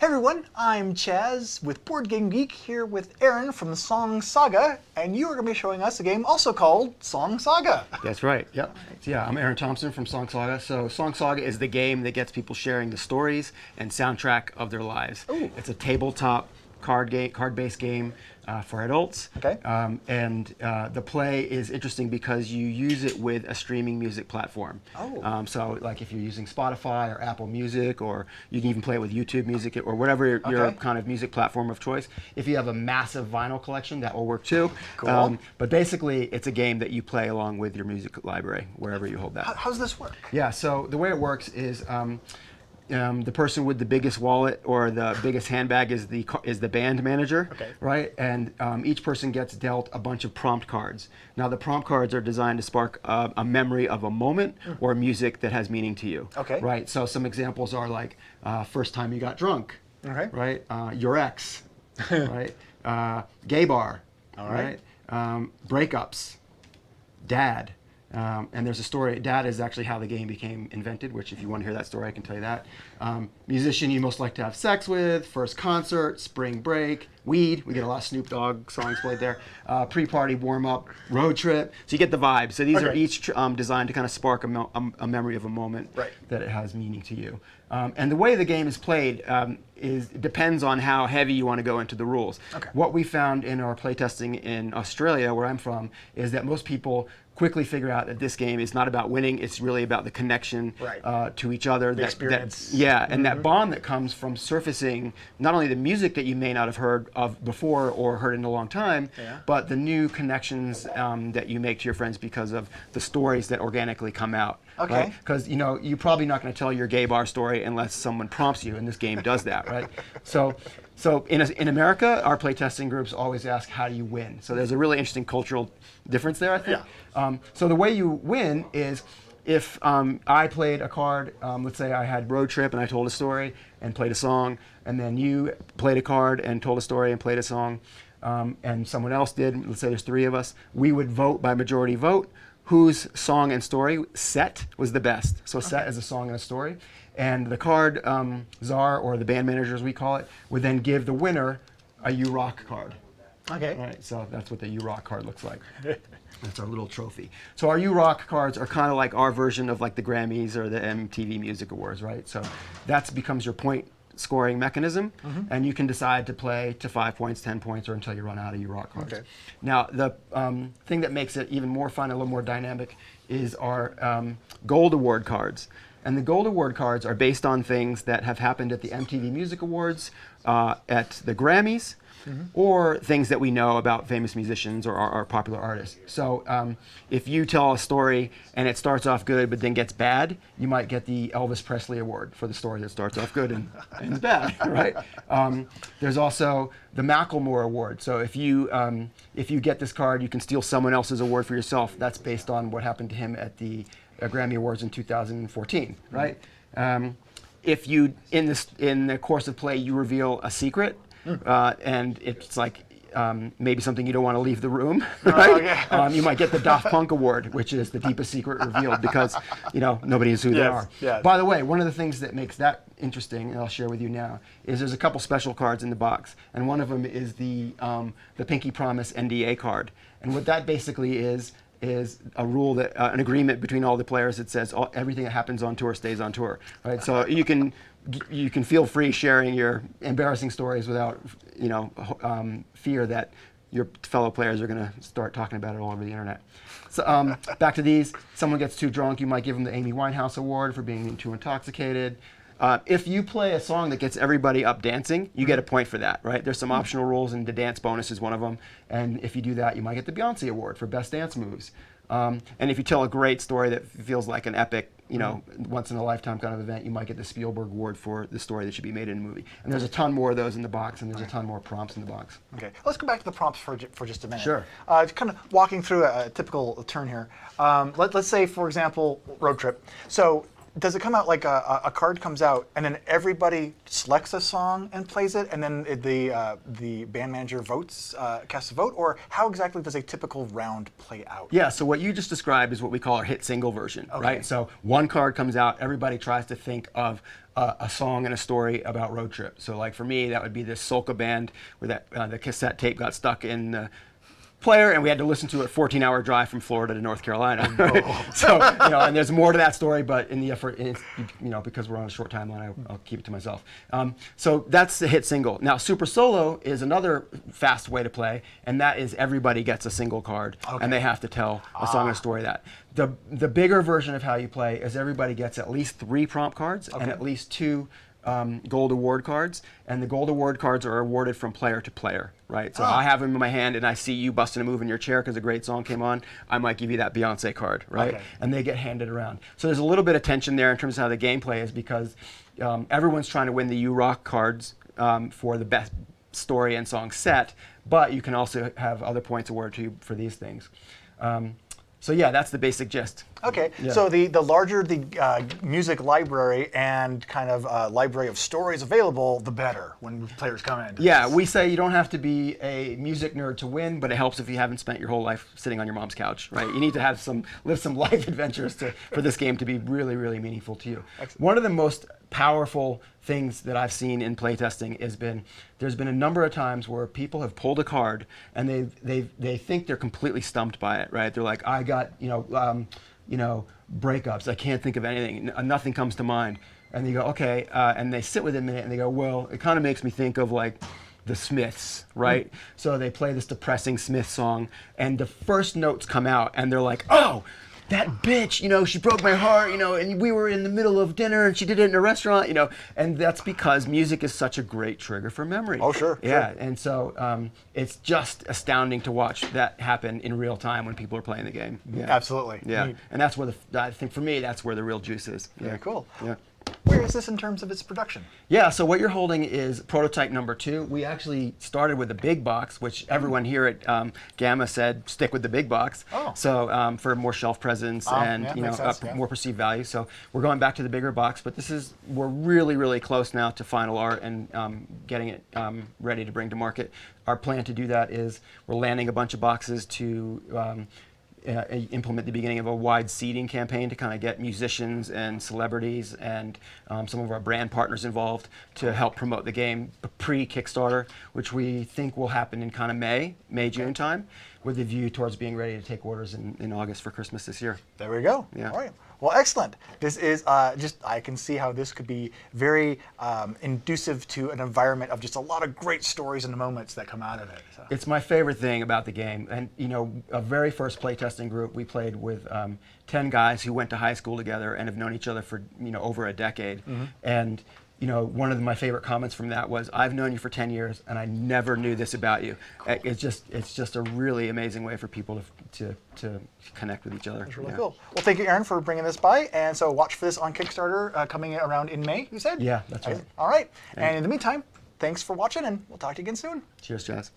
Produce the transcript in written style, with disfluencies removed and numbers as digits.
Hey everyone, I'm Chaz with BoardGameGeek here with Aaron from Song Saga, and you are going to be showing us a game also called Song Saga. That's right. Yep. Yeah, I'm Aaron Thompson from Song Saga. So Song Saga is the game that gets people sharing the stories and soundtrack of their lives. Ooh. It's a tabletop card-based game for adults. Okay. The play is interesting because you use it with a streaming music platform. Oh. So like if you're using Spotify or Apple Music, or you can even play it with YouTube Music or whatever your kind of music platform of choice. If you have a massive vinyl collection, that will work too. Cool. But basically, it's a game that you play along with your music library, wherever you hold that. How does this work? Yeah, so the way it works is the person with the biggest wallet or the biggest handbag is the band manager, right? And each person gets dealt a bunch of prompt cards. Now the prompt cards are designed to spark a memory of a moment or music that has meaning to you, right? So some examples are like first time you got drunk, right? Your ex, right? Gay bar, right? Breakups, dad. And there's a story. Dad is actually how the game became invented, which if you want to hear that story, I can tell you that. Musician you most like to have sex with, first concert, spring break, weed. We get a lot of Snoop Dogg songs played there. Pre-party warm-up, road trip. So you get the vibe. So these are each designed to kind of spark a memory of a moment that it has meaning to you. And the way the game is played depends on how heavy you want to go into the rules. What we found in our playtesting in Australia, where I'm from, is that most people quickly figure out that this game is not about winning, it's really about the connection to each other. The experience. And that bond that comes from surfacing not only the music that you may not have heard of before or heard in a long time, but the new connections that you make to your friends because of the stories that organically come out. Because you're probably not going to tell your gay bar story unless someone prompts you, and this game does that, right? So in America, our playtesting groups always ask, how do you win? So there's a really interesting cultural difference there, I think. So the way you win is if I played a card, let's say I had road trip and I told a story and played a song, and then you played a card and told a story and played a song, and someone else did, let's say there's three of us, we would vote by majority vote whose song and story set was the best. So a set is a song and a story. And the card czar, or the band manager as we call it, would then give the winner a You Rock card. Right, so that's what the You Rock card looks like. That's our little trophy. So our You Rock cards are kind of like our version of like the Grammys or the MTV Music Awards, right? So that becomes your point scoring mechanism, and you can decide to play to 5 points, 10 points, or until you run out of You Rock cards. Now the thing that makes it even more fun, a little more dynamic, is our Gold Award cards. And the Gold Award cards are based on things that have happened at the MTV Music Awards, at the Grammys, or things that we know about famous musicians or our popular artists. So if you tell a story and it starts off good but then gets bad, you might get the Elvis Presley Award for the story that starts off good and ends bad, right? There's also the Macklemore Award. So if you get this card, you can steal someone else's award for yourself. That's based on what happened to him at the Grammy Awards in 2014, right? If you, in the course of play, you reveal a secret, and it's like maybe something you don't want to leave the room, right? You might get the Daft Punk Award, which is the deepest secret revealed because nobody knows who they are. By the way, one of the things that makes that interesting, and I'll share with you now, is there's a couple special cards in the box, and one of them is the Pinky Promise NDA card, and what that basically is a rule that an agreement between all the players that says everything that happens on tour stays on tour, right? So you can feel free sharing your embarrassing stories without fear that your fellow players are going to start talking about it all over the internet. So back to these, someone gets too drunk, you might give them the Amy Winehouse Award for being too intoxicated. If you play a song that gets everybody up dancing, you get a point for that, right? There's some optional rules, and the dance bonus is one of them. And if you do that, you might get the Beyonce Award for best dance moves. And if you tell a great story that feels like an epic, once in a lifetime kind of event, you might get the Spielberg Award for the story that should be made in a movie. And there's a ton more of those in the box, and there's a ton more prompts in the box. Let's go back to the prompts for just a minute. Sure. Kind of walking through a typical turn here. Let's say, for example, road trip. So does it come out like a card comes out and then everybody selects a song and plays it, and then the band manager votes, casts a vote, or how exactly does a typical round play out? Yeah, so what you just described is what we call our hit single version, right? So one card comes out, everybody tries to think of a song and a story about road trip. So like for me, that would be this soca band where that the cassette tape got stuck in the player, and we had to listen to it 14-hour drive from Florida to North Carolina. So, and there's more to that story, but in the effort, because we're on a short timeline, I'll keep it to myself. So that's the hit single. Now, Super Solo is another fast way to play, and that is everybody gets a single card, and they have to tell a song and a story that. The bigger version of how you play is everybody gets at least 3 prompt cards and at least 2 gold award cards, and the gold award cards are awarded from player to player, right? So I have them in my hand and I see you busting a move in your chair because a great song came on, I might give you that Beyonce card, right? And they get handed around. So there's a little bit of tension there in terms of how the gameplay is, because everyone's trying to win the U-Rock cards for the best story and song set, but you can also have other points awarded to you for these things. So yeah, that's the basic gist. Okay, so the larger the music library and kind of library of stories available, the better when players come in. Yeah, we say you don't have to be a music nerd to win, but it helps if you haven't spent your whole life sitting on your mom's couch, right? You need to have live some life adventures for this game to be really, really meaningful to you. Excellent. One of the most powerful things that I've seen in playtesting has been, there's been a number of times where people have pulled a card and they think they're completely stumped by it, right? They're like, I got, breakups. I can't think of anything. Nothing comes to mind. And they go, okay. And they sit with it a minute and they go, well, it kind of makes me think of like the Smiths, right? So they play this depressing Smith song and the first notes come out and they're like, oh, that bitch, she broke my heart, and we were in the middle of dinner and she did it in a restaurant, and that's because music is such a great trigger for memory. Oh, sure. Yeah, sure. And so it's just astounding to watch that happen in real time when people are playing the game. Yeah. Absolutely. Yeah, Neat. and that's where I think for me, that's where the real juice is. Very cool. Yeah. Where is this in terms of its production? Yeah, so what you're holding is prototype number 2. We actually started with a big box, which everyone here at GAMA said stick with the big box. Oh. So for more shelf presence and more perceived value. So we're going back to the bigger box, but we're really, really close now to final art and getting it ready to bring to market. Our plan to do that is we're landing a bunch of boxes to implement the beginning of a wide seeding campaign to kind of get musicians and celebrities and some of our brand partners involved to help promote the game pre-Kickstarter, which we think will happen in kind of May-June time, with a view towards being ready to take orders in August for Christmas this year. There we go. Yeah. All right. Well, excellent. This is I can see how this could be very inducive to an environment of just a lot of great stories and moments that come out of it. So. It's my favorite thing about the game. And, a very first playtesting group, we played with 10 guys who went to high school together and have known each other for, over a decade. And, one of my favorite comments from that was, I've known you for 10 years and I never knew this about you. It's just a really amazing way for people to connect with each other. That's really cool. Well, thank you, Aaron, for bringing this by. And so watch for this on Kickstarter coming around in May, you said? Yeah, that's right. All right. And in the meantime, thanks for watching and we'll talk to you again soon. Cheers, Chaz.